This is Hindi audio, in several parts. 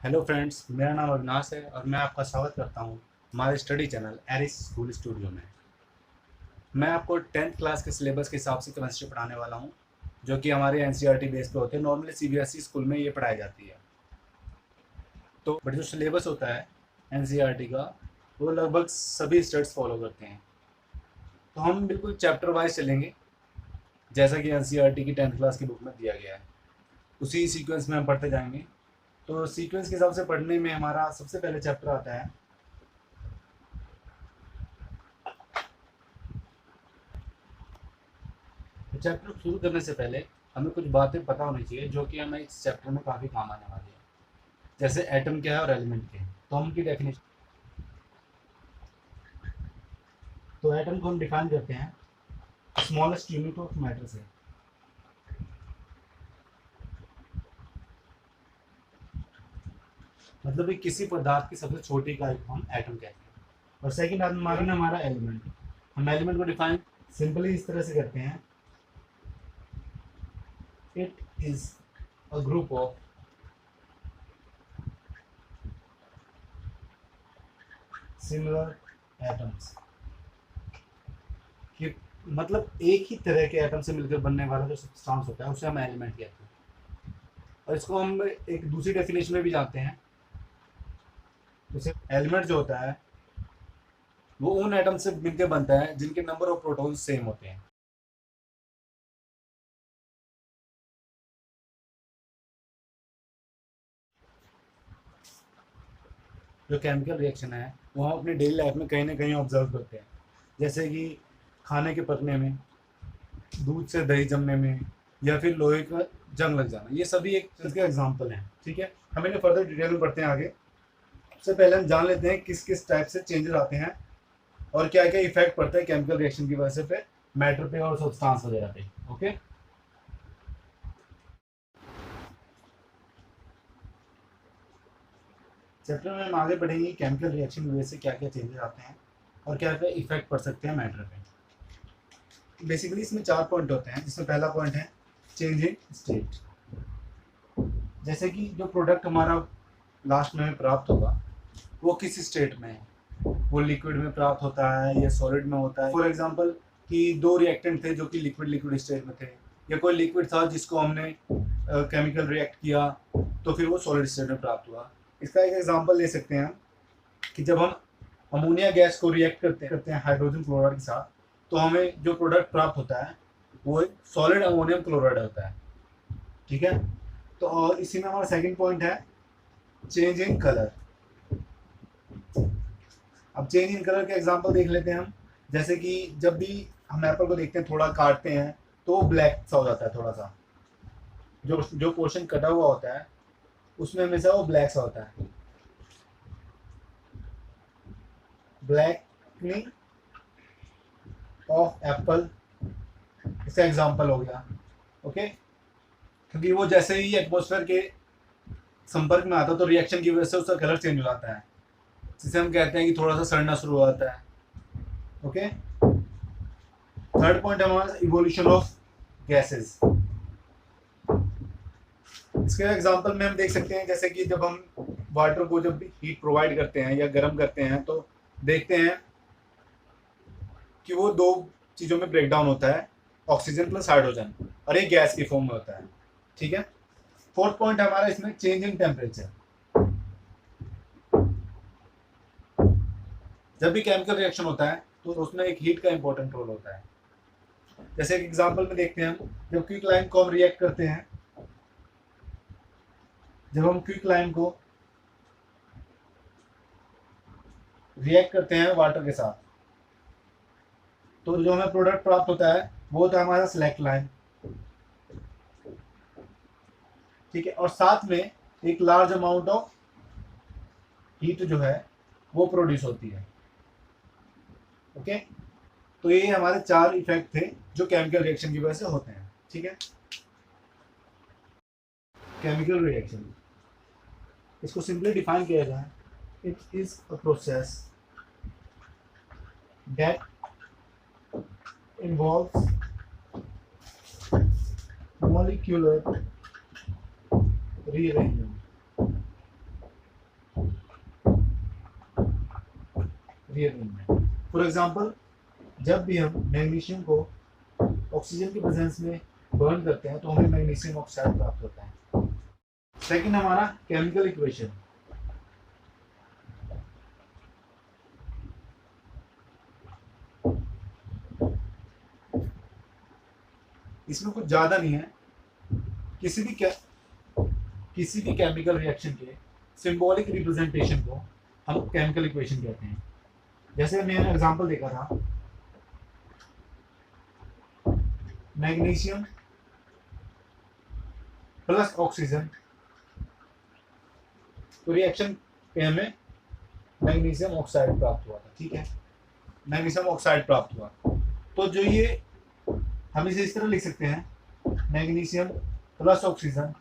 हेलो फ्रेंड्स, मेरा नाम अविनाश है और मैं आपका स्वागत करता हूँ हमारे study channel Aris school studio में। मैं आपको 10th क्लास के सिलेबस के हिसाब से केमिस्ट्री पढ़ाने वाला हूँ, जो कि हमारे एनसीईआरटी बेस पे होते हैं। नॉर्मली सीबीएसई स्कूल में ये पढ़ाई जाती है। तो बट जो सिलेबस होता है एनसीईआरटी का, वो लगभग सभी स्टेट्स फॉलो करते हैं। तो हम बिल्कुल चैप्टर वाइज चलेंगे, जैसा कि एनसीईआरटी की 10th क्लास की बुक में दिया गया है। उसी सीक्वेंस में हम पढ़ते जाएंगे। तो सीक्वेंस के हिसाब से पढ़ने में हमारा सबसे पहले चैप्टर आता है चैप्टर शुरू करने से पहले हमें कुछ बातें पता होनी चाहिए, जो कि हमें इस चैप्टर में काफ़ी काम आने वाली है। जैसे एटम क्या है और एलिमेंट क्या है, तो हम उनकी डेफिनेशन। तो एटम को हम डिफाइन करते हैं स्मॉलेस्ट यूनिट ऑफ मैटर से। मतलब कि किसी पदार्थ की सबसे छोटी इकाई को हम एटम कहते हैं। और सेकंड हमारा हमारा एलिमेंट। हम एलिमेंट को डिफाइन सिंपली इस तरह से करते हैं, it is a group of similar atoms. कि मतलब एक ही तरह के एटम से मिलकर बनने वाला जो सब्सटेंस होता है उसे हम एलिमेंट कहते हैं। और इसको हम एक दूसरी डेफिनेशन में भी जानते हैं। जैसे एलिमेंट जो होता है वो उन एटम से मिलकर बनता है जिनके नंबर ऑफ प्रोटॉन सेम होते हैं। जो केमिकल रिएक्शन है वो हम अपनी डेली लाइफ में कहीं ना कहीं ऑब्जर्व करते हैं, जैसे कि खाने के पकने में, दूध से दही जमने में, या फिर लोहे का जंग लग जाना। ये सभी एक चीज के एग्जाम्पल हैं। ठीक है, हम इन्हें फर्दर डिटेल में पढ़ते हैं आगे। सबसे पहले हम जान लेते हैं किस किस टाइप से चेंजेस आते हैं और क्या क्या इफेक्ट पड़ता है केमिकल रिएक्शन की वजह से पे मैटर पे और सब्सटेंस वगैरह पे। ओके, चैप्टर में हम आगे बढ़ेंगे केमिकल रिएक्शन की वजह से क्या क्या चेंजेस आते हैं और क्या क्या इफेक्ट पड़ सकते हैं मैटर पे। बेसिकली इसमें 4 पॉइंट होते हैं, जिसमें पहला पॉइंट है चेंज इन स्टेट। जैसे कि जो प्रोडक्ट हमारा लास्ट में प्राप्त होगा वो किस स्टेट में है, वो लिक्विड में प्राप्त होता है या सॉलिड में होता है। फॉर एग्जांपल कि दो रिएक्टेंट थे जो कि लिक्विड लिक्विड स्टेट में थे, या कोई लिक्विड था जिसको हमने केमिकल रिएक्ट किया तो फिर वो सॉलिड स्टेट में प्राप्त हुआ। इसका एक एग्जांपल ले सकते हैं कि जब हम अमोनिया गैस को रिएक्ट करते हैं हाइड्रोजन क्लोराइड के साथ, तो हमें जो प्रोडक्ट प्राप्त होता है वो एक सॉलिड अमोनियम क्लोराइड होता है। ठीक है, तो और इसी में हमारा सेकंड पॉइंट है चेंज इन कलर। अब चेंज इन कलर के एग्जांपल देख लेते हैं हम। जैसे कि जब भी हम एप्पल को देखते हैं, थोड़ा काटते हैं तो ब्लैक सा हो जाता है, थोड़ा सा जो जो पोर्शन कटा हुआ होता है उसमें हमेशा वो ब्लैक सा होता है। ब्लैकनिंग ऑफ एप्पल इसका एग्जांपल हो गया। ओके, क्योंकि वो जैसे ही एटमोसफेयर के संपर्क में आता है तो रिएक्शन की वजह से उसका कलर चेंज हो जाता है, जिसे हम कहते हैं कि थोड़ा सा सड़ना शुरू हो जाता है। ओके, थर्ड पॉइंट है हमारा इवोल्यूशन ऑफ गैसेस। इसके एग्जांपल में हम देख सकते हैं, जैसे कि जब हम वाटर को जब हीट प्रोवाइड करते हैं या गर्म करते हैं तो देखते हैं कि वो दो चीज़ों में ब्रेक डाउन होता है, ऑक्सीजन प्लस हाइड्रोजन, और एक गैस की फॉर्म में होता है। ठीक है, फोर्थ पॉइंट हमारा इसमें चेंज इन टेम्परेचर। जब भी केमिकल रिएक्शन होता है तो उसमें एक हीट का इंपॉर्टेंट रोल होता है। जैसे एक एग्जांपल में देखते हैं हम, जब क्विक लाइम को हम रिएक्ट करते हैं, जब हम क्विक लाइम को रिएक्ट करते हैं वाटर के साथ तो जो हमें प्रोडक्ट प्राप्त होता है वो होता है हमारा सिलेक्ट लाइम। ठीक है, और साथ में एक लार्ज अमाउंट ऑफ हीट जो है वो प्रोड्यूस होती है। ओके, तो ये हमारे 4 इफेक्ट थे जो केमिकल रिएक्शन की वजह से होते हैं। ठीक है, केमिकल रिएक्शन, इसको सिंपली डिफाइन किया जाए, it is a process that involves molecular rearrangement rearrangement. For example, जब भी हम मैग्नीशियम को ऑक्सीजन की प्रेजेंस में बर्न करते हैं तो हमें मैग्नीशियम ऑक्साइड प्राप्त होता है। सेकंड हमारा केमिकल इक्वेशन। इसमें कुछ ज्यादा नहीं है, किसी भी केमिकल रिएक्शन के सिंबॉलिक रिप्रेजेंटेशन को हम केमिकल इक्वेशन कहते हैं। जैसे मैंने एग्जांपल देखा था, मैग्नीशियम प्लस ऑक्सीजन, तो रिएक्शन पे हमें मैग्नीशियम ऑक्साइड प्राप्त हुआ था। ठीक है, मैग्नीशियम ऑक्साइड प्राप्त हुआ। तो जो ये हम इसे इस तरह लिख सकते हैं, magnesium plus oxygen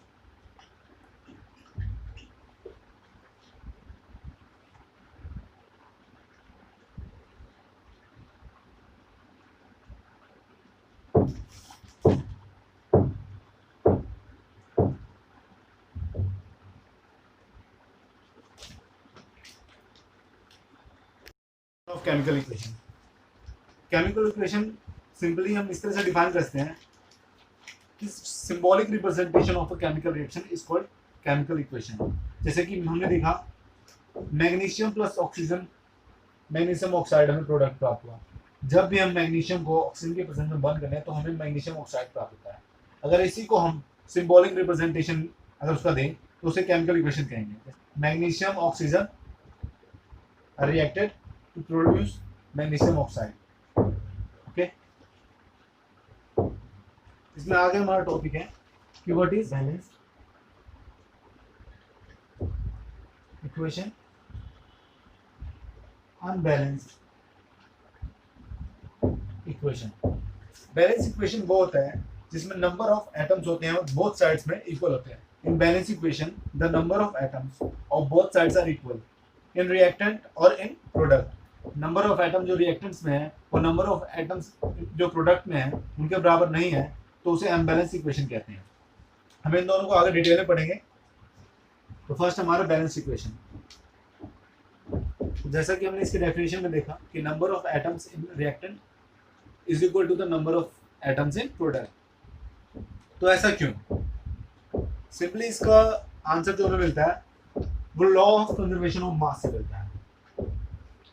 of chemical equation. Chemical equation simply हम इस तरह से डिफाइन करते हैं कि symbolic representation of a chemical reaction is called chemical equation. जैसे कि हमने देखा, magnesium plus oxygen, magnesium oxide हमें प्रोडक्ट प्राप्त हुआ। जब भी हम मैग्नीशियम को ऑक्सीजन के प्रेजेंस में बंद करते हैं तो हमें मैग्नीशियम ऑक्साइड प्राप्त होता है। अगर इसी को हम सिंबॉलिक रिप्रेजेंटेशन अगर उसका दें तो उसे केमिकल इक्वेशन कहेंगे। Magnesium oxygen reacted to produce magnesium oxide. Okay, इसमें आगे हमारा टॉपिक है कि what is balance equation, unbalanced equation. Balance equation वो होता है जिसमें नंबर ऑफ एटम्स होते हैं बोथ साइड्स में इक्वल होते हैं। In balance equation the number of atoms of both sides are equal in reactant और in product. Number of atom जो रिएक्टेंट्स में है और नंबर ऑफ एटम्स जो प्रोडक्ट में है उनके बराबर नहीं है, तो उसे अनबैलेंस इक्वेशन कहते हैं। हम इन दोनों को आगे डिटेल में पढ़ेंगे। तो फर्स्ट हमारा बैलेंस इक्वेशन, जैसा कि हमने इसके डेफिनेशन में देखा कि number of atoms in reactant is equal to the number of atoms in product. तो ऐसा क्यों? सिंपली इसका आंसर जो हमें मिलता है वो law of conservation of mass से मिलता है।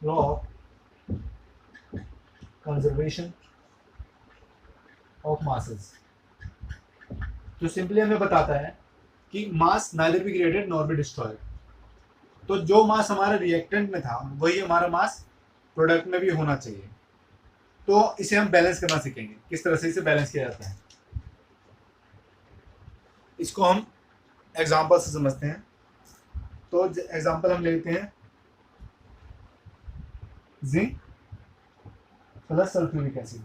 Law of conservation of masses जो सिंपली हमें बताता है कि mass neither be created nor be destroyed. तो जो मास हमारे रिएक्टेंट में था वही हमारा मास प्रोडक्ट में भी होना चाहिए। तो इसे हम बैलेंस करना सीखेंगे, किस तरह से इसे बैलेंस किया जाता है। इसको हम एग्जांपल से समझते हैं। तो एग्जांपल हम लेते हैं जिंक प्लस सल्फ्यूरिक एसिड।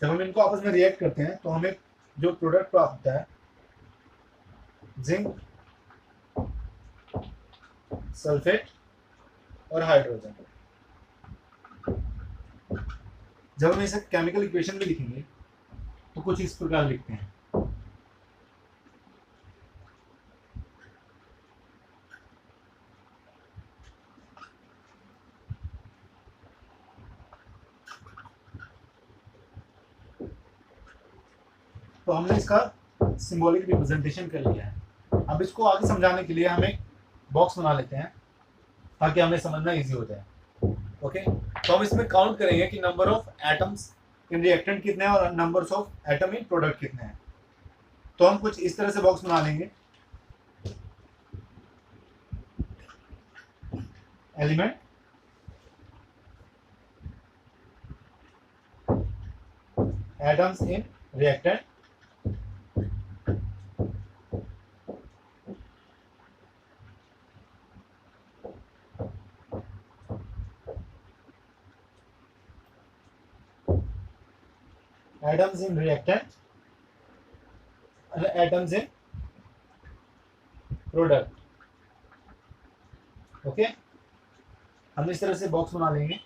जब हम इनको आपस में रिएक्ट करते हैं तो हमें जो प्रोडक्ट प्राप्त होता है जिंक सल्फेट और हाइड्रोजन। जब हम इसे केमिकल इक्वेशन में लिखेंगे तो कुछ इस प्रकार लिखते हैं। तो हमने इसका सिंबॉलिक रिप्रेजेंटेशन कर लिया है। अब इसको आगे समझाने के लिए हम एक बॉक्स बना लेते हैं ताकि हमें समझना इजी हो जाए। ओके, तो हम इसमें काउंट करेंगे कि number of atoms in reactant कितने हैं और numbers of atom in product कितने हैं। तो हम कुछ इस तरह से बॉक्स बना लेंगे। Element, atoms in reactant, atoms in reactant and atoms in product। Okay, हम इस तरह से बॉक्स बना लेंगे।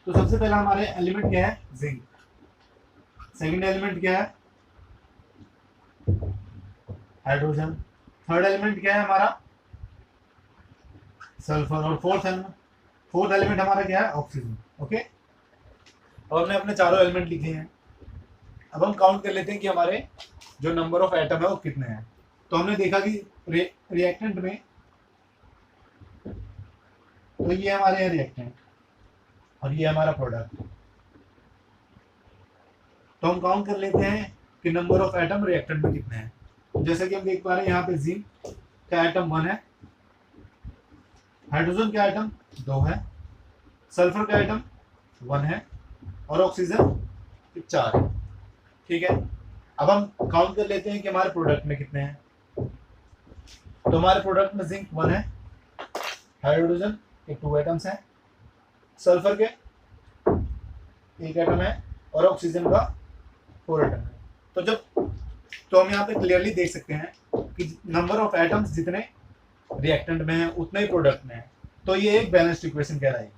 तो सबसे पहला हमारे एलिमेंट क्या है? जिंक। सेकंड एलिमेंट क्या है? हाइड्रोजन। थर्ड एलिमेंट क्या है हमारा, सल्फर। और फोर्थ एलिमेंट हमारा क्या है, ऑक्सीजन। ओके, और हमने अपने चारों एलिमेंट लिखे हैं। अब हम काउंट कर लेते हैं कि हमारे जो नंबर ऑफ एटम है वो कितने हैं। तो हमने देखा कि रिएक्टेंट में, तो ये हमारे यहाँ रिएक्टेंट और ये हमारा प्रोडक्ट। तो हम काउंट कर लेते हैं कि नंबर ऑफ एटम रिएक्टेंट में कितने हैं। तो जैसे कि हम देख पा रहे हैं यहाँ पे जिंक का एटम 1 है, हाइड्रोजन का एटम 2 है, सल्फर का एटम 1 है और ऑक्सीजन 4 है। ठीक है, अब हम काउंट कर लेते हैं कि हमारे प्रोडक्ट में कितने हैं। तो हमारे प्रोडक्ट में जिंक 1 है, हाइड्रोजन के 2 एटम्स हैं, सल्फर के 1 एटम है और ऑक्सीजन का 4 एटम है। तो हम यहाँ पे क्लियरली देख सकते हैं कि नंबर ऑफ एटम्स जितने रिएक्टेंट में है उतने ही प्रोडक्ट में है। तो ये एक बैलेंस्ड इक्वेशन कहलाएगी।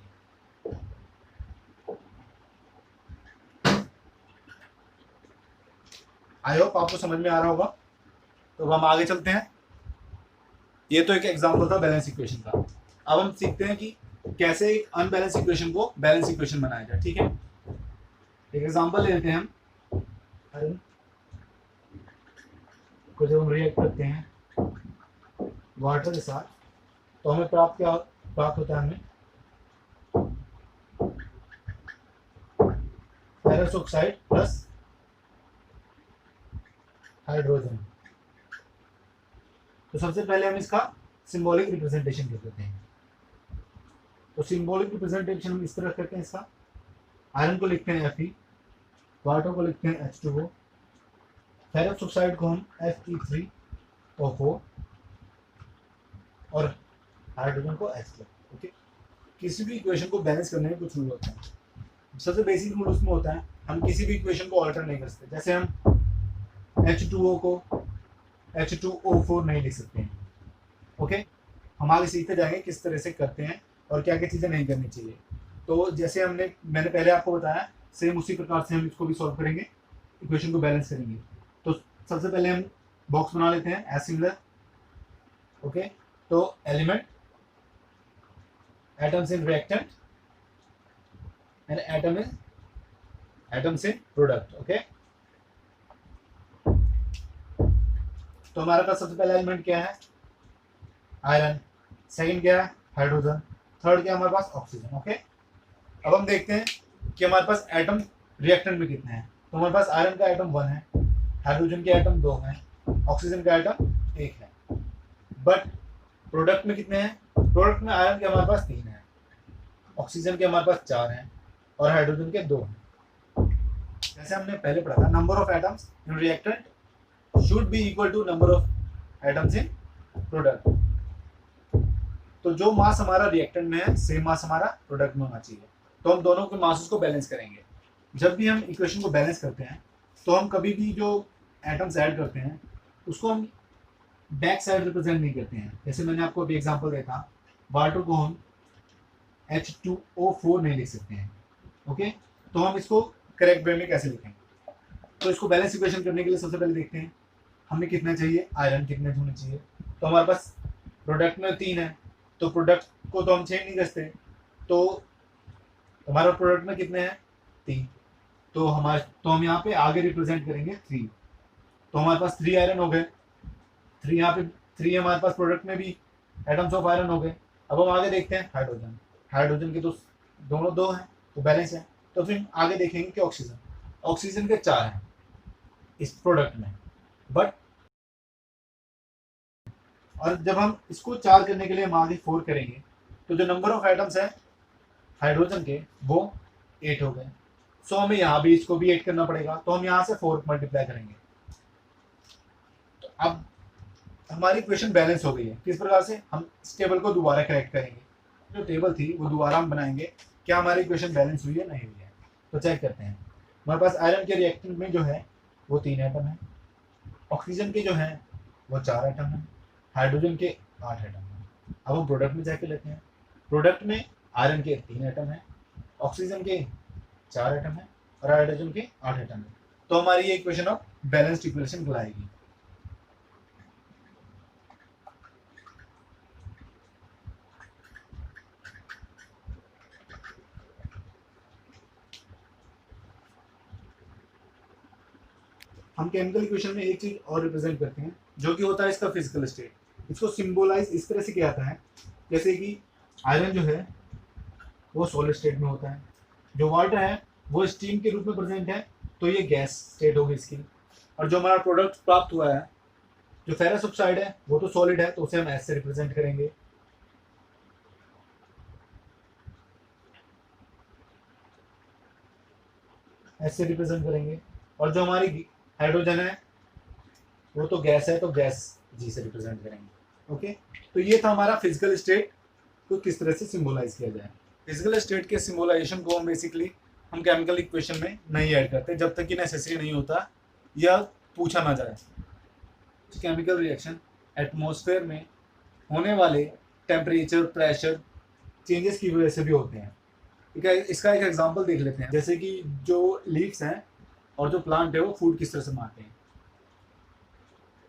आई होप आपको समझ में आ रहा होगा। तो अब हम आगे चलते हैं। ये तो एक एग्जांपल था बैलेंस इक्वेशन का। अब हम सीखते हैं कि कैसे एक अनबैलेंस इक्वेशन को बैलेंस इक्वेशन बनाया जाए। ठीक है, एक एग्जांपल ले लेते हैं हम। को जब हम रिएक्ट करते हैं वाटर के साथ तो हमें प्राप्त होता है, हमें फेरस ऑक्साइड प्लस हाइड्रोजन। तो सबसे पहले हम इसका सिंबॉलिक रिप्रेजेंटेशन कर देते हैं। तो सिंबॉलिक रिप्रेजेंटेशन हम इस तरह करते हैं इसका। आयरन को लिखते हैं Fe, वाटर को लिखते हैं H2O, फेरस ऑक्साइड को हम Fe3O4 और हाइड्रोजन को H2। ओके, किसी भी इक्वेशन को बैलेंस करने में कुछ रूल होता है। सबसे बेसिक रूल उसमें होता है हम किसी भी इक्वेशन को ऑल्टर नहीं कर सकते। जैसे हम H2O को H2O4 नहीं लिख सकते हैं। ओके, हम आगे सीखते जाएंगे किस तरह से करते हैं और क्या क्या चीज़ें नहीं करनी चाहिए। तो जैसे मैंने पहले आपको बताया, सेम उसी प्रकार से हम इसको भी सॉल्व करेंगे, इक्वेशन को बैलेंस करेंगे। तो सबसे पहले हम बॉक्स बना लेते हैं एज सिमिलर। ओके, तो element, atoms in reactant and atoms in product. Okay, तो हमारे पास सबसे पहला एलिमेंट क्या है, आयरन। सेकंड क्या है, हाइड्रोजन। थर्ड क्या है हमारे पास, ऑक्सीजन। ओके, अब हम देखते हैं कि हमारे पास एटम रिएक्टेंट में कितने हैं। तो हमारे पास आयरन का एटम 1 है, हाइड्रोजन के एटम 2 हैं, ऑक्सीजन का एटम 1 है। बट प्रोडक्ट में कितने हैं, प्रोडक्ट में आयरन के हमारे पास 3 हैं, ऑक्सीजन के हमारे पास 4 हैं और हाइड्रोजन के 2 हैं। जैसे हमने पहले पढ़ा था, number of atoms in reactant should be equal to number of atoms in product. तो जो मास हमारा रिएक्टेंट में है सेम मास हमारा प्रोडक्ट में होना चाहिए। तो हम दोनों के मासेस को बैलेंस करेंगे। जब भी हम इक्वेशन को बैलेंस करते हैं तो हम कभी भी जो एटम्स ऐड करते हैं उसको हम बैक साइड रिप्रेजेंट नहीं करते हैं। जैसे मैंने आपको अभी एग्जांपल दिया था, वाटर को हम H2O4 नहीं लिख सकते हैं। ओके, तो हम इसको करेक्ट वे में कैसे लिखेंगे। तो इसको बैलेंस इक्वेशन करने के लिए सबसे पहले देखते हैं हमें कितना चाहिए, आयरन कितने होने चाहिए। तो हमारे पास प्रोडक्ट में 3 है, तो प्रोडक्ट को तो हम चेंज नहीं करते। तो हमारा प्रोडक्ट में कितने हैं, 3। तो हम यहाँ पे आगे रिप्रेजेंट करेंगे 3। तो हमारे पास 3 आयरन हो गए, 3 यहाँ पे 3 हमारे पास प्रोडक्ट में भी एटम्स ऑफ आयरन हो गए। अब हम आगे देखते हैं हाइड्रोजन। हाइड्रोजन के तो दोनों 2 हैं तो बैलेंस है। तो फिर आगे देखेंगे कि ऑक्सीजन के 4 हैं इस प्रोडक्ट में। बट और जब हम इसको 4 करने के लिए हम आगे 4 करेंगे तो जो नंबर ऑफ एटम्स है हाइड्रोजन के वो 8 हो गए। सो हमें यहाँ भी इसको भी 8 करना पड़ेगा। तो हम यहाँ से 4 मल्टीप्लाई करेंगे। तो अब हमारी इक्वेशन बैलेंस हो गई है। किस प्रकार से, हम इस टेबल को दोबारा करेक्ट करेंगे। जो टेबल थी वो दोबारा हम बनाएंगे, क्या हमारी इक्वेशन बैलेंस हुई है नहीं हुई है। तो चेक करते हैं। हमारे पास आयरन के रिएक्टेंट में जो है वो 3 एटम है, ऑक्सीजन के जो है वो 4 एटम है, हाइड्रोजन के 8 एटम है। अब हम प्रोडक्ट में जाके लेते हैं। प्रोडक्ट में आयरन के 3 एटम है, ऑक्सीजन के 4 एटम है और हाइड्रोजन के 8 एटम है। तो हमारी ये इक्वेशन ऑफ बैलेंस्ड इक्वेशन कहलाएगी। हम केमिकल इक्वेशन में एक चीज और रिप्रेजेंट करते हैं जो कि होता है इसका फिजिकल स्टेट। इसको सिंबलाइज इस तरह से किया जाता है जैसे कि आयरन जो है वो सॉलिड स्टेट में होता है, जो वाटर है वो स्टीम के रूप में प्रेजेंट है, तो ये गैस स्टेट होगी इसकी। और जो हमारा प्रोडक्ट प्राप्त हुआ है जो फेरस ऑक्साइड है वो तो सॉलिड है, तो उसे हम एस से रिप्रेजेंट करेंगे। एस से रिप्रेजेंट करेंगे। और जो हमारी हाइड्रोजन है वो तो गैस है, तो गैस जी से रिप्रेजेंट करेंगे। ओके, तो ये था हमारा फिजिकल स्टेट को किस तरह से सिंबलाइज किया जाए। फिजिकल स्टेट के सिंबलाइजेशन को हम बेसिकली हम केमिकल इक्वेशन में नहीं ऐड करते जब तक कि नेसेसरी नहीं होता या पूछा ना जाए। केमिकल रिएक्शन एटमॉस्फेयर में होने वाले टेम्परेचर प्रेशर चेंजेस की वजह से भी होते हैं। ठीक है, इसका एक एग्जांपल देख लेते हैं। जैसे कि जो लीव्स हैं और जो प्लांट है वो फूड किस तरह से बनाते हैं।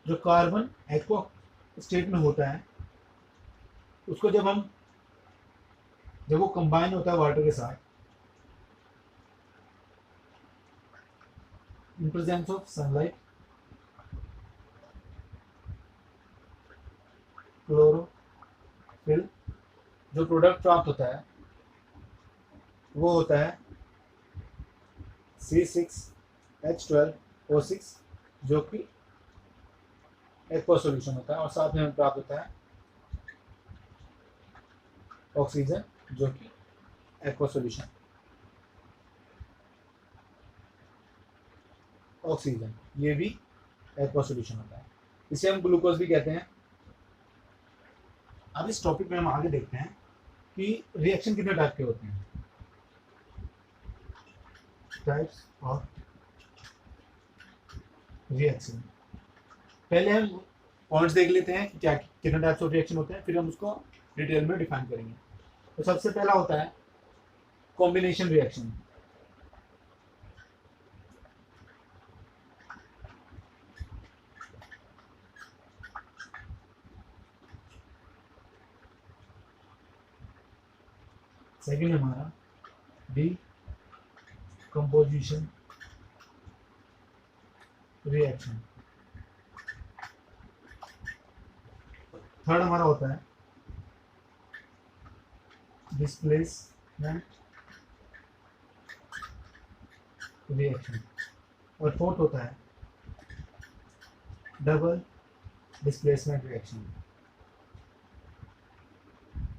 जो कार्बन एक्वा स्टेट में होता है उसको जब वो कंबाइन होता है वाटर के साथ in presence of sunlight, chlorophyll, जो प्रोडक्ट प्राप्त होता है वो होता है C6H12O6 जो कि एक्वा सॉल्यूशन होता है, और साथ में प्राप्त होता है ऑक्सीजन जो कि एक्वा सॉल्यूशन। ऑक्सीजन ये भी एक्वा सॉल्यूशन होता है, इसे हम ग्लूकोज भी कहते हैं। अब इस टॉपिक में हम आगे देखते हैं कि रिएक्शन कितने टाइप के होते हैं। टाइप्स ऑफ रिएक्शन, पहले हम पॉइंट्स देख लेते हैं कि क्या कितने टाइप्स ऑफ रिएक्शन होते हैं, फिर हम उसको डिटेल में डिफाइन करेंगे। तो सबसे पहला होता है कॉम्बिनेशन रिएक्शन। सेकेंड हमारा डीकम्पोजिशन रिएक्शन। थर्ड हमारा होता है डिस्प्लेसमेंट रिएक्शन। और फोर्थ होता है double displacement reaction.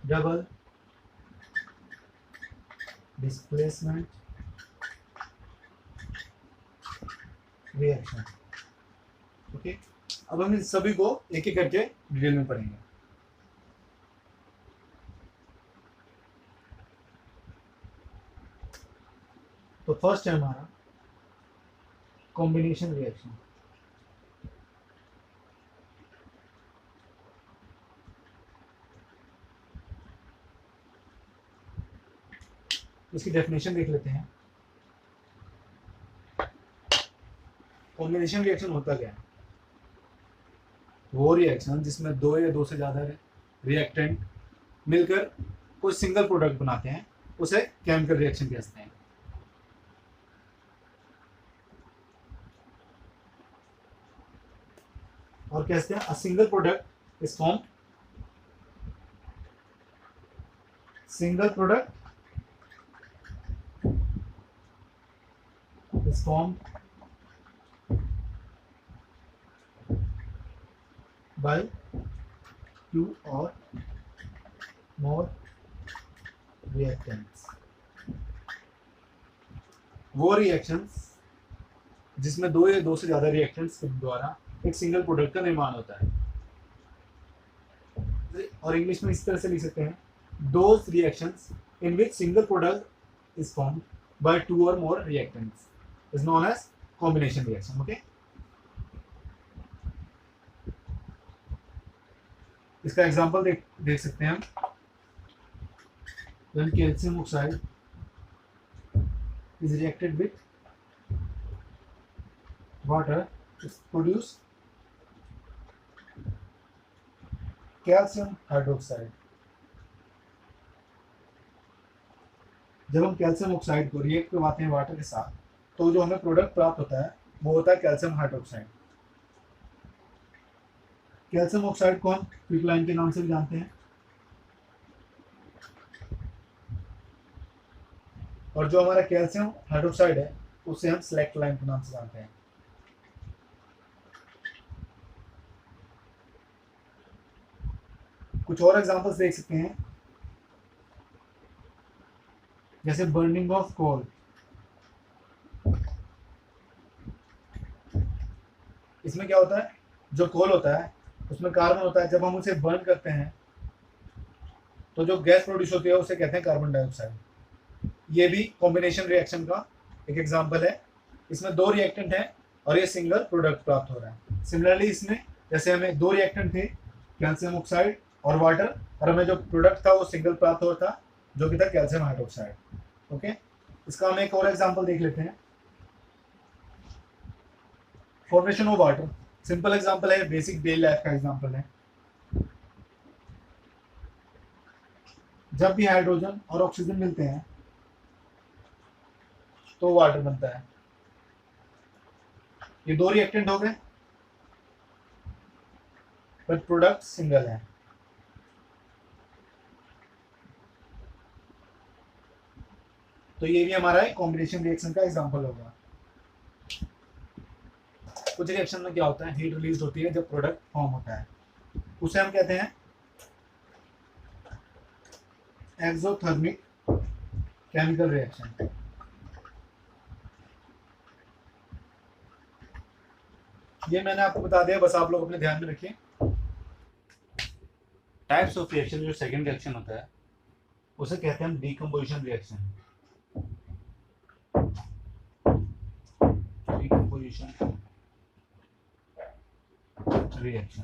Double displacement reaction. Okay, अब हम इन सभी को एक एक करके डिटेल में पढ़ेंगे। तो फर्स्ट है हमारा कॉम्बिनेशन रिएक्शन। इसकी डेफिनेशन देख लेते हैं। कॉम्बिनेशन रिएक्शन होता क्या है? वो रिएक्शन जिसमें दो या दो से ज्यादा रिएक्टेंट मिलकर कोई सिंगल प्रोडक्ट बनाते हैं उसे केमिकल रिएक्शन कहते हैं। और कहते हैं a single product is formed, single product is formed by two or more reactants। वो रिएक्शंस जिसमें दो या दो से ज्यादा रिएक्टेंट्स के द्वारा एक सिंगल प्रोडक्ट का निर्माण होता है। और इंग्लिश में इस तरह से लिख सकते हैं, those reactions in which single product is formed by two or more reactants is known as combination reaction। okay, इसका एग्जांपल देख सकते हैं हम। when calcium oxide is reacted with water to produce calcium hydroxide। जब हम कैल्शियम ऑक्साइड को रिएक्ट करवाते हैं वाटर के साथ तो जो हमें प्रोडक्ट प्राप्त होता है वो होता है कैल्शियम हाइड्रोक्साइड। कैल्शियम ऑक्साइड को हम क्विकलाइन के नाम से भी जानते हैं, और जो हमारा कैल्शियम हाइड्रोक्साइड है उसे हम सिलेक्ट लाइन के नाम से जानते हैं। कुछ और एग्जांपल्स देख सकते हैं, जैसे बर्निंग ऑफ कोल। इसमें क्या होता है, जो कोल होता है उसमें कार्बन होता है, जब हम उसे बर्न करते हैं तो जो गैस प्रोड्यूस होती है उसे कहते हैं कार्बन डाइऑक्साइड। ये भी कॉम्बिनेशन रिएक्शन का एक एग्जांपल है। इसमें दो रिएक्टेंट हैं और ये सिंगल प्रोडक्ट प्राप्त हो रहा है। सिमिलरली इसमें जैसे हमें दो रिएक्टेंट थे, कैल्शियम ऑक्साइड और वाटर, और हमें जो प्रोडक्ट था वो सिंगल प्राप्त हो रहा था जो कि था कैल्शियम हाइड्रोक्साइड। ओके, इसका हम एक और एग्जांपल देख लेते हैं। Formation of water simple example है, बेसिक डेली लाइफ का एग्जांपल है। जब भी हाइड्रोजन और ऑक्सीजन मिलते हैं तो वाटर बनता है। ये दो रिएक्टेंट हो गए बट प्रोडक्ट सिंगल है। तो ये भी हमारा एक कॉम्बिनेशन रिएक्शन का एग्जांपल होगा। कुछ रिएक्शन में क्या होता है, हीट रिलीज होती है जब प्रोडक्ट फॉर्म होता है, उसे हम कहते हैं एक्सोथर्मिक केमिकल रिएक्शन। ये मैंने आपको बता दिया, बस आप लोग अपने ध्यान में रखिए। टाइप्स ऑफ रिएक्शन, जो सेकंड रिएक्शन होता है उसे कहते हैं हम decomposition reaction. Decomposition reaction,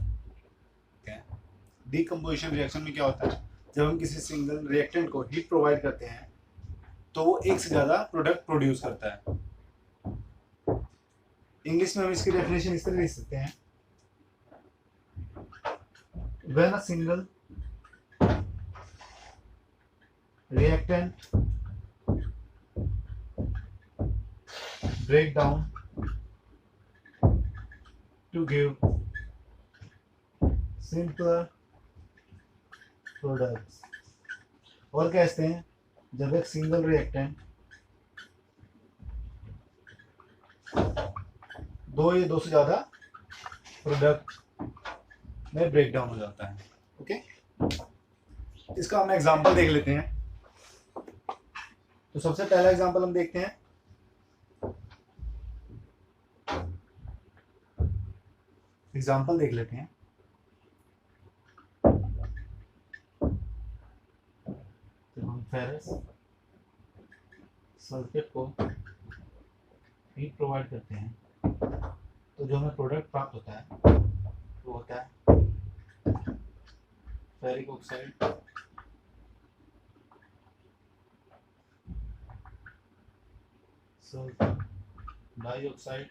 decomposition reaction में क्या होता है, जब हम किसी सिंगल रिएक्टेंट को हीट प्रोवाइड करते हैं तो वो एक से ज्यादा प्रोडक्ट प्रोड्यूस करता है। इंग्लिश में हम इसकी डेफिनेशन इस तरह लिख सकते हैं, when a single reactant break down to give simpler products। और कहते हैं जब एक सिंगल रिएक्टेंट दो या दो से ज्यादा प्रोडक्ट में ब्रेक डाउन हो जाता है। ओके, इसका हम एग्जांपल देख लेते हैं। तो सबसे पहला एग्जांपल हम देखते हैं, एग्जांपल देख लेते हैं। तो हम फेरस सल्फेट को हीट प्रोवाइड करते हैं तो जो हमें प्रोडक्ट प्राप्त होता है वो होता है ferric oxide, sulphur dioxide,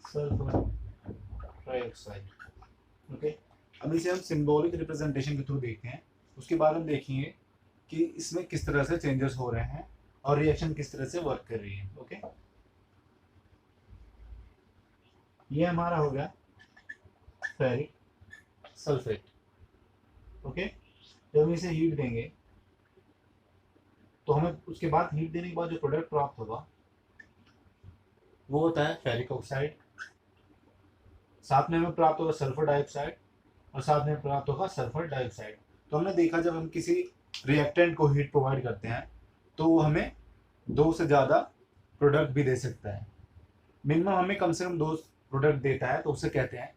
sulphur trioxide. Okay, अब इसे हम सिंबॉलिक रिप्रेजेंटेशन के थ्रू देखते हैं। उसके बाद हम देखेंगे कि इसमें किस तरह से चेंजेस हो रहे हैं और रिएक्शन किस तरह से वर्क कर रही है। ओके, ये हमारा हो गया फेरिक सल्फेट। ओके, जब हम इसे हीट देंगे तो हमें उसके बाद हीट देने के बाद जो प्रोडक्ट प्राप्त होगा वो होता है फेरिक ऑक्साइड, साथ में हमें प्राप्त होगा सल्फर डाइऑक्साइड और साथ में प्राप्त होगा सल्फर डाइऑक्साइड। तो हमने देखा जब हम किसी रिएक्टेंट को हीट प्रोवाइड करते हैं तो वो हमें दो से ज़्यादा प्रोडक्ट भी दे सकता है। मिनिमम हमें कम से कम दो प्रोडक्ट देता है तो उसे कहते हैं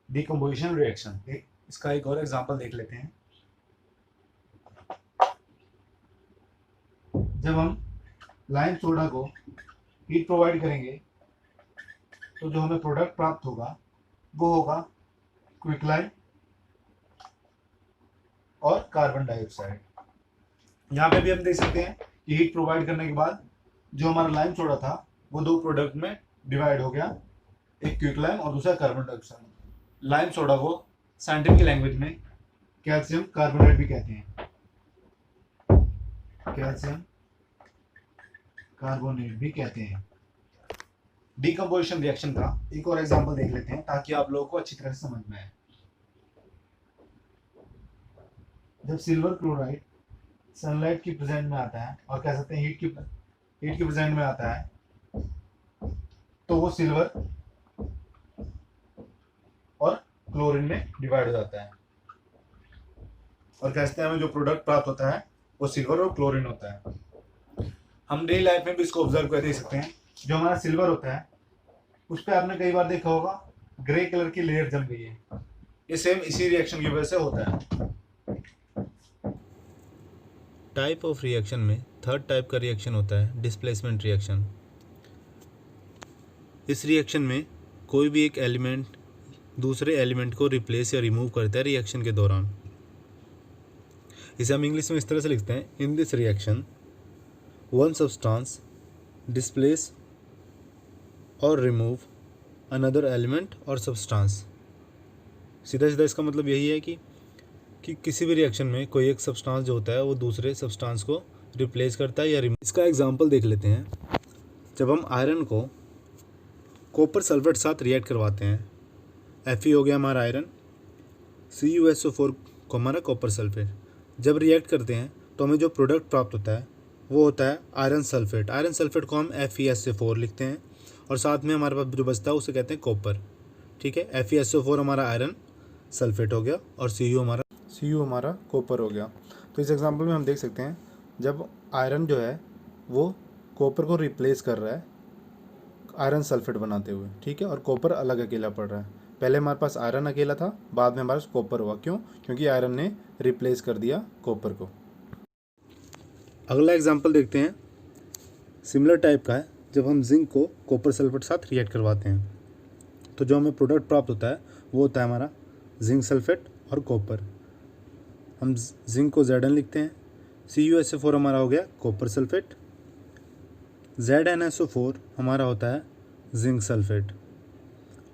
डीकम्पोजिशन रिएक्शन। इसका एक और एग्जांपल देख लेते हैं। जब हम लाइम सोडा को हीट प्रोवाइड करेंगे तो जो हमें प्रोडक्ट प्राप्त होगा वो होगा क्विकलाइन और कार्बन डाइऑक्साइड। यहाँ पे भी हम देख सकते हैं कि हीट प्रोवाइड करने के बाद जो हमारा लाइम सोडा था वो दो प्रोडक्ट में डिवाइड हो गया, एक क्विकलाइन और दूसरा कार्बन डाइऑक्साइड। लाइम सोडा को साइंटिफिक लैंग्वेज में कैल्शियम कार्बोनेट भी कहते हैं, कैल्शियम कार्बोनेट भी कहते हैं। डीकम्पोजिशन रिएक्शन का एक और एग्जांपल देख लेते हैं ताकि आप लोगों को अच्छी तरह से समझ में आए। जब सिल्वर क्लोराइड सनलाइट की प्रेजेंट में आता है और कह सकते हैं हीट की प्रेजेंट में आता है, तो वो सिल्वर और क्लोरीन में डिवाइड हो जाता है और कहते हैं हमें जो प्रोडक्ट प्राप्त होता है वो सिल्वर और क्लोरीन होता है। हम डेली लाइफ में भी इसको ऑब्जर्व कर देख सकते हैं। जो हमारा सिल्वर होता है उस पर आपने कई बार देखा होगा ग्रे कलर की लेयर जम गई है। ये सेम इसी रिएक्शन की वजह से होता है। टाइप ऑफ रिएक्शन में थर्ड टाइप का रिएक्शन होता है डिस्प्लेसमेंट रिएक्शन। इस रिएक्शन में कोई भी एक एलिमेंट दूसरे एलिमेंट को रिप्लेस या रिमूव करता है रिएक्शन के दौरान। इसे हम इंग्लिश में इस तरह से लिखते हैं, इन this reaction one substance displace और रिमूव अनदर एलिमेंट और सब्सटेंस। सीधा सीधा इसका मतलब यही है कि किसी भी रिएक्शन में कोई एक सब्सटेंस जो होता है वो दूसरे सब्सटेंस को रिप्लेस करता है या रिमूव। इसका एग्जांपल देख लेते हैं। जब हम आयरन को कॉपर सल्फेट साथ रिएक्ट करवाते हैं, Fe हो गया हमारा आयरन, CuSO4 को हमारा कॉपर सल्फेट। जब रिएक्ट करते हैं तो हमें जो प्रोडक्ट प्राप्त होता है वो होता है आयरन सल्फेट। आयरन सल्फेट को हम FeSO4 लिखते हैं और साथ में हमारे पास जो बचता है उसे कहते हैं कॉपर। ठीक है, FeSO4 हमारा आयरन सल्फेट हो गया और Cu हमारा कॉपर हो गया। तो इस एग्जांपल में हम देख सकते हैं जब आयरन जो है वो कॉपर को रिप्लेस कर रहा है आयरन सल्फेट बनाते हुए, ठीक है, और कॉपर अलग अकेला पड़ रहा है। पहले हमारे पास आयरन अकेला था, बाद में हमारे पास कॉपर हुआ। क्यों? क्योंकि आयरन ने रिप्लेस कर दिया कॉपर को। अगला एग्जांपल देखते हैं, सिमिलर टाइप का है। जब हम जिंक को कॉपर सल्फेट साथ रिएक्ट करवाते हैं तो जो हमें प्रोडक्ट प्राप्त होता है वो होता है हमारा जिंक सल्फेट और कॉपर। हम जिंक को Zn लिखते हैं, CuSO4 हमारा हो गया कॉपर सल्फेट, ZnSO4 हमारा होता है जिंक सल्फेट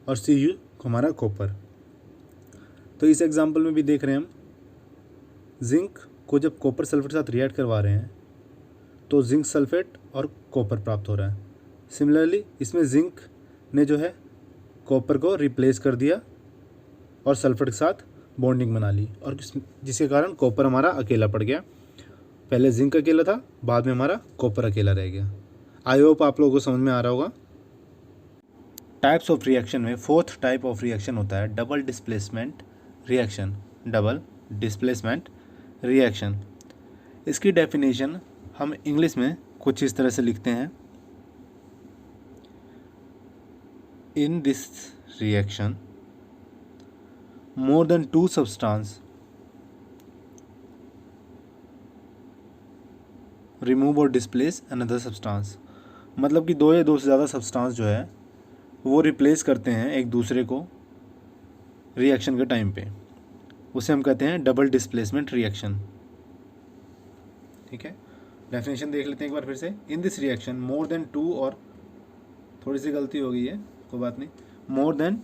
और Cu हमारा कॉपर। तो इस एग्जांपल में भी देख रहे हैं हम जिंक को जब कॉपर सल्फेट साथ रिएक्ट करवा रहे हैं तो जिंक सल्फेट और कॉपर प्राप्त हो रहा है। सिमिलरली इसमें जिंक ने जो है कॉपर को रिप्लेस कर दिया और सल्फेट के साथ बॉन्डिंग बना ली और जिसके कारण कॉपर हमारा अकेला पड़ गया। पहले जिंक अकेला था, बाद में हमारा कॉपर अकेला रह गया। आई होप आप लोगों को समझ में आ रहा होगा। टाइप्स ऑफ रिएक्शन में फोर्थ टाइप ऑफ रिएक्शन होता है double displacement reaction. Double displacement reaction, इसकी डेफिनेशन हम इंग्लिश में कुछ इस तरह से लिखते हैं, इन this reaction more than two substance remove or displace another substance। मतलब कि दो या दो से ज़्यादा सब्सटेंस जो है वो रिप्लेस करते हैं एक दूसरे को रिएक्शन के टाइम पे, उसे हम कहते हैं डबल डिस्प्लेसमेंट रिएक्शन। ठीक है, डेफिनेशन देख लेते हैं एक बार फिर से। In this reaction more than two, और थोड़ी सी गलती हो गई है, कोई बात नहीं, more than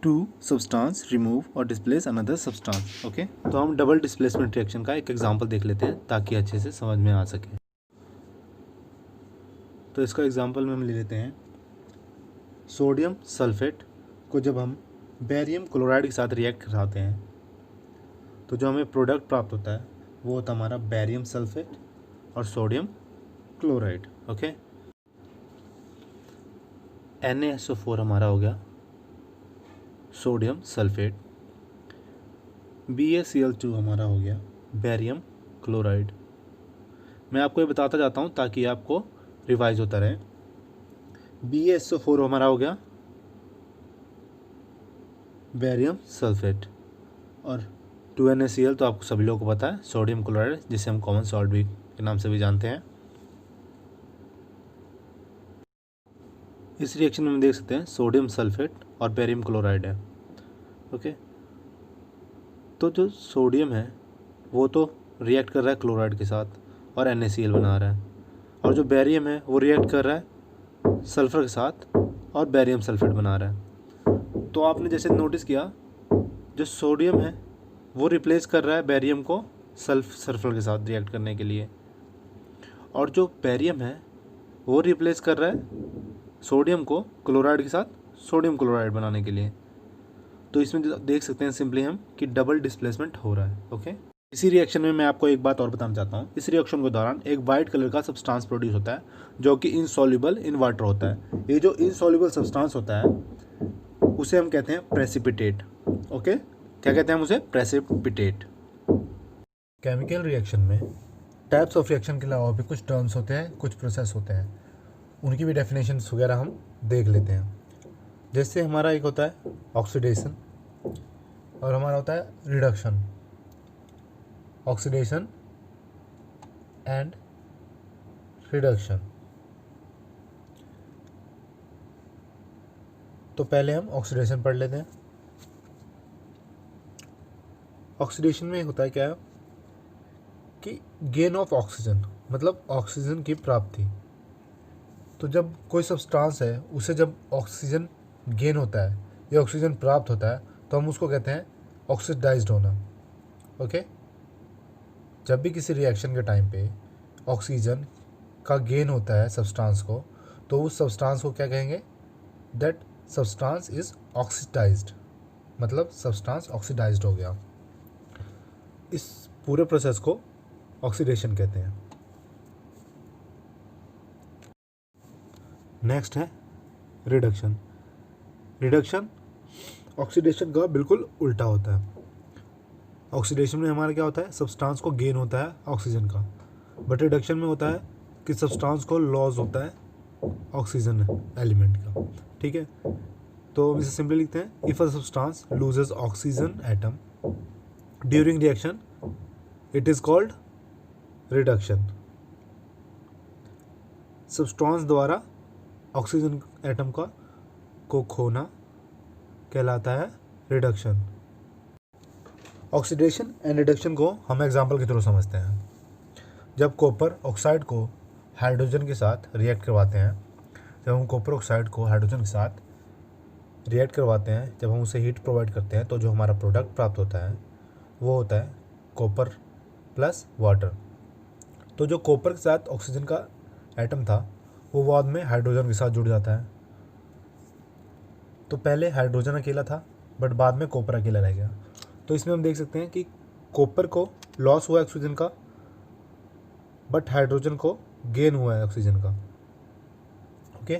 two substance remove और डिस्प्लेस अनदर सब्सटेंस। ओके, तो हम डबल डिस्प्लेसमेंट रिएक्शन का एक एग्जांपल देख लेते हैं ताकि अच्छे से समझ में आ सके। तो इसका एग्जांपल में हम ले लेते हैं, सोडियम सल्फेट को जब हम बेरियम क्लोराइड के साथ रिएक्ट कराते हैं तो जो हमें प्रोडक्ट प्राप्त होता है वो होता है हमारा बेरियम सल्फेट और सोडियम क्लोराइड। ओके, NaSO4 हमारा हो गया सोडियम सल्फेट, BaCl2 हमारा हो गया बेरियम क्लोराइड। मैं आपको ये बताता जाता हूँ ताकि आपको रिवाइज होता रहे। BaSO4 हमारा हो गया बेरियम सल्फेट और 2NaCl तो आपको सभी लोगों को पता है सोडियम क्लोराइड, जिसे हम कॉमन सॉल्ट भी के नाम से भी जानते हैं। इस रिएक्शन में हम देख सकते हैं सोडियम सल्फेट और बेरियम क्लोराइड है। ओके, तो जो सोडियम है वो तो रिएक्ट कर रहा है क्लोराइड के साथ और NaCl बना रहा है, और जो बेरियम है वो रिएक्ट कर रहा है सल्फ़र के साथ और बेरियम सल्फेट बना रहा है। तो आपने जैसे नोटिस किया, जो सोडियम है वो रिप्लेस कर रहा है बेरियम को सल्फ़र के साथ रिएक्ट करने के लिए, और जो बेरियम है वो रिप्लेस कर रहा है सोडियम को क्लोराइड के साथ सोडियम क्लोराइड बनाने के लिए। तो इसमें देख सकते हैं सिंपली हम कि डबल डिस्प्लेसमेंट हो रहा है। ओके, इसी रिएक्शन में मैं आपको एक बात और बताना चाहता हूँ। इस रिएक्शन के दौरान एक वाइट कलर का सब्सटेंस प्रोड्यूस होता है जो कि इनसॉल्युबल इन वाटर होता है। ये जो इनसॉल्युबल सब्सटेंस होता है उसे हम कहते हैं प्रेसिपिटेट। ओके, क्या कहते हैं हम उसे? प्रेसिपिटेट। केमिकल रिएक्शन में टाइप्स ऑफ रिएक्शन के अलावा भी कुछ टर्म्स होते हैं, कुछ प्रोसेस होते हैं, उनकी भी डेफिनेशंस वगैरह हम देख लेते हैं। जैसे हमारा एक होता है ऑक्सीडेशन और हमारा होता है रिडक्शन। Oxidation and reduction. तो पहले हम ऑक्सीडेशन पढ़ लेते हैं। ऑक्सीडेशन में होता है क्या है कि गेन ऑफ ऑक्सीजन, मतलब ऑक्सीजन की प्राप्ति। तो जब कोई सब्सटेंस है उसे जब ऑक्सीजन गेन होता है या ऑक्सीजन प्राप्त होता है तो हम उसको कहते हैं ऑक्सीडाइज्ड होना। ओके, जब भी किसी रिएक्शन के टाइम पे ऑक्सीजन का गेन होता है सब्सटेंस को, तो उस सब्सटेंस को क्या कहेंगे? दैट सब्सटेंस इज ऑक्सीडाइज्ड, मतलब सब्सटेंस ऑक्सीडाइज्ड हो गया। इस पूरे प्रोसेस को ऑक्सीडेशन कहते हैं। नेक्स्ट है रिडक्शन। रिडक्शन ऑक्सीडेशन का बिल्कुल उल्टा होता है। ऑक्सीडेशन में हमारा क्या होता है? सब्सटेंस को गेन होता है ऑक्सीजन का, बट रिडक्शन में होता है कि सब्सटेंस को लॉस होता है ऑक्सीजन एलिमेंट का। ठीक है, तो हम इसे सिंपली लिखते हैं if a substance loses oxygen atom during reaction it is called reduction. Substance द्वारा ऑक्सीजन एटम को खोना कहलाता है रिडक्शन। ऑक्सीडेशन एंड रिडक्शन को हम एग्जांपल के थ्रू समझते हैं। जब कॉपर ऑक्साइड को हाइड्रोजन के साथ रिएक्ट करवाते हैं, जब हम कॉपर ऑक्साइड को हाइड्रोजन के साथ रिएक्ट करवाते हैं, जब हम उसे हीट प्रोवाइड करते हैं, तो जो हमारा प्रोडक्ट प्राप्त होता है वो होता है कॉपर प्लस वाटर। तो जो कॉपर के साथ ऑक्सीजन का एटम था वो बाद में हाइड्रोजन के साथ जुड़ जाता है। तो पहले हाइड्रोजन अकेला था बट बाद में कॉपर अकेला रह गया। तो इसमें हम देख सकते हैं कि कॉपर को लॉस हुआ ऑक्सीजन का, बट हाइड्रोजन को गेन हुआ है ऑक्सीजन का। ओके,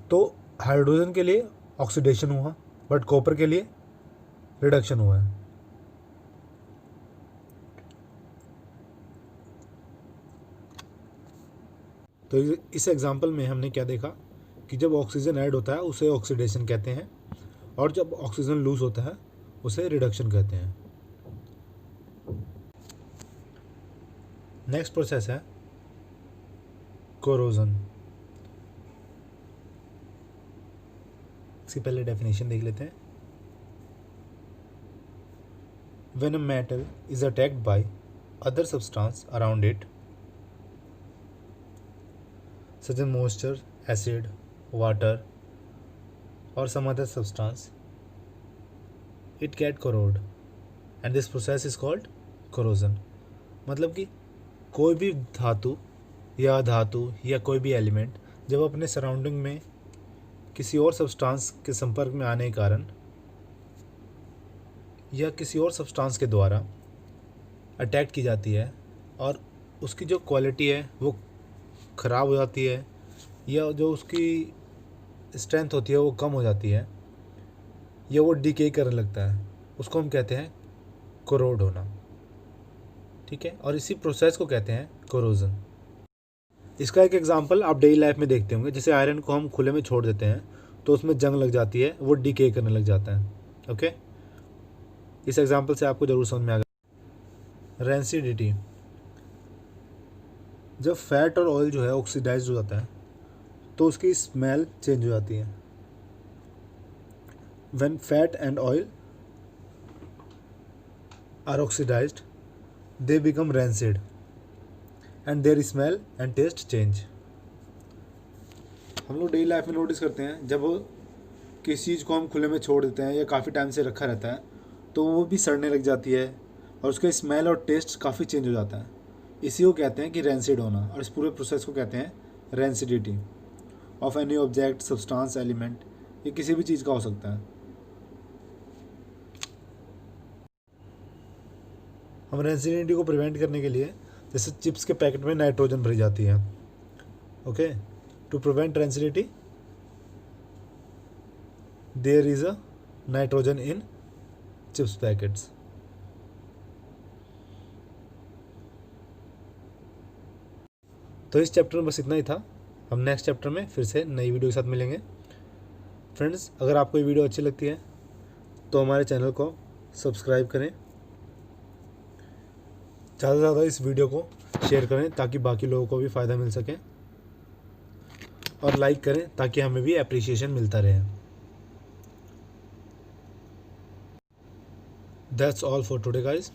तो हाइड्रोजन के लिए ऑक्सीडेशन हुआ बट कॉपर के लिए रिडक्शन हुआ है। तो इस एग्जांपल में हमने क्या देखा कि जब ऑक्सीजन ऐड होता है उसे ऑक्सीडेशन कहते हैं और जब ऑक्सीजन लूज होता है उसे रिडक्शन कहते हैं। नेक्स्ट प्रोसेस है कोरोजन। इसकी पहले डेफिनेशन देख लेते हैं। When a metal is attacked by other substance around it, such as moisture, acid, water, or some other substance, it get corrode, and this process is called corrosion. मतलब कि कोई भी धातु या अधातु या कोई भी एलिमेंट जब अपने सराउंडिंग में किसी और सब्सटेंस के संपर्क में आने के कारण या किसी और सब्सटेंस के द्वारा अटैक की जाती है और उसकी जो क्वालिटी है वो ख़राब हो जाती है या जो उसकी स्ट्रेंथ होती है वो कम हो जाती है या वो डिके करने लगता है, उसको हम कहते हैं कोरोड होना। ठीक है, और इसी प्रोसेस को कहते हैं कोरोजन। इसका एक एग्जांपल आप डेली लाइफ में देखते होंगे। जैसे आयरन को हम खुले में छोड़ देते हैं तो उसमें जंग लग जाती है, वो डिके करने लग जाता है। ओके, इस एग्जांपल से आपको ज़रूर समझ में आ गया। रेंसिडिटी, जब फैट और ऑयल जो है ऑक्सीडाइज हो जाता है तो उसकी स्मेल चेंज हो जाती है। When fat and oil are oxidised they become rancid and their smell and taste change. हम लोग डेली लाइफ में नोटिस करते हैं जब किसी चीज़ को हम खुले में छोड़ देते हैं या काफ़ी टाइम से रखा रहता है तो वो भी सड़ने लग जाती है और उसका स्मेल और टेस्ट काफ़ी चेंज हो जाता है। इसी को कहते हैं कि रेंसिड होना, और इस पूरे प्रोसेस को कहते हैं rancidity of any object, substance, element. ये किसी भी चीज़ का हो सकता है। हम रेंसिडिटी को प्रिवेंट करने के लिए, जैसे चिप्स के पैकेट में नाइट्रोजन भरी जाती है, okay, to prevent rancidity there is a nitrogen in chips packets. तो इस चैप्टर में बस इतना ही था। हम नेक्स्ट चैप्टर में फिर से नई वीडियो के साथ मिलेंगे। फ्रेंड्स, अगर आपको ये वीडियो अच्छी लगती है तो हमारे चैनल को सब्सक्राइब करें, ज़्यादा से ज़्यादा इस वीडियो को शेयर करें ताकि बाकी लोगों को भी फ़ायदा मिल सके, और लाइक करें ताकि हमें भी अप्रिसिएशन मिलता रहे। That's all for today guys.